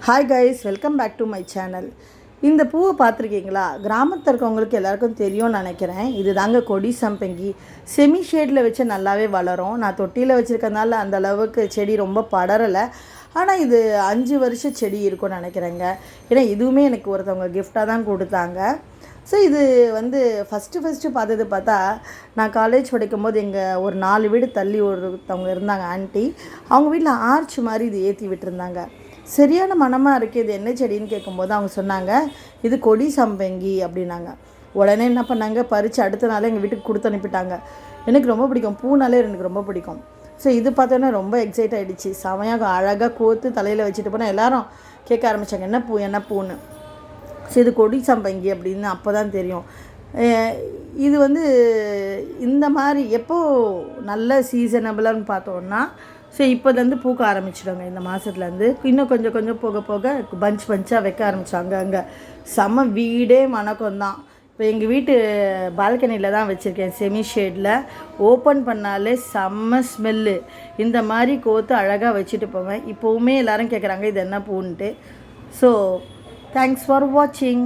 Hi guys, welcome back to my channel. இந்த பூவை பார்த்துருக்கீங்களா? கிராமத்தில் இருக்கவங்களுக்கு எல்லாருக்கும் தெரியும்னு நினைக்கிறேன். இது தாங்க கொடி சம்பங்கி. செமி ஷேடில் வச்சு நல்லாவே வளரும். நான் தொட்டியில் வச்சுருக்கனால அந்த அளவுக்கு செடி ரொம்ப படரலை. ஆனால் இது 5 வருஷம் செடி இருக்கும்னு நினைக்கிறேங்க. ஏன்னா இதுவுமே எனக்கு ஒருத்தவங்க கிஃப்டாக தான் கொடுத்தாங்க. ஸோ இது வந்து ஃபஸ்ட்டு பார்த்தா, நான் காலேஜ் படிக்கும்போது எங்கள் ஒரு 4 வீடு தள்ளி ஒருத்தவங்க இருந்தாங்க ஆண்டி. அவங்க வீட்டில் ஆர்ச் மாதிரி இது ஏற்றி விட்டுருந்தாங்க. சரியான மனமாக இருக்குது, இது என்ன செடின்னு கேட்கும்போது அவங்க சொன்னாங்க, இது கொடி சம்பங்கி அப்படின்னாங்க. உடனே என்ன பண்ணாங்க, பறித்து அடுத்த நாளே எங்கள் வீட்டுக்கு கொடுத்து அனுப்பிட்டாங்க. எனக்கு ரொம்ப பிடிக்கும், பூனாலே எனக்கு ரொம்ப பிடிக்கும். ஸோ இது பார்த்தோன்னா ரொம்ப எக்ஸைட் ஆகிடுச்சு. செமையாக அழகாக கோர்த்து தலையில் வச்சுட்டு போனால் எல்லோரும் கேட்க ஆரம்பித்தாங்க, என்ன பூன்னு. ஸோ இது கொடி சம்பங்கி அப்படின்னு அப்போ தான் தெரியும். இது வந்து இந்த மாதிரி எப்போது நல்ல சீசனபிளான்னு பார்த்தோன்னா, ஸோ இப்போலேருந்து பூக்க ஆரம்பிச்சிடுவாங்க. இந்த மாதத்துலேருந்து இன்னும் கொஞ்சம் போக பஞ்சாக வைக்க ஆரம்பித்தாங்க. அங்கே செம்ம வீடே மணக்கம் தான். இப்போ எங்கள் வீட்டு பால்கனியில் தான் வச்சுருக்கேன், செமி ஷேடில். ஓப்பன் பண்ணாலே செம்ம ஸ்மெல்லு. இந்த மாதிரி கோர்த்து அழகாக வச்சுட்டு போவேன். இப்போவுமே எல்லோரும் கேட்குறாங்க இது என்ன பூன்ட்டு. ஸோ தேங்க்ஸ் ஃபார் வாட்சிங்.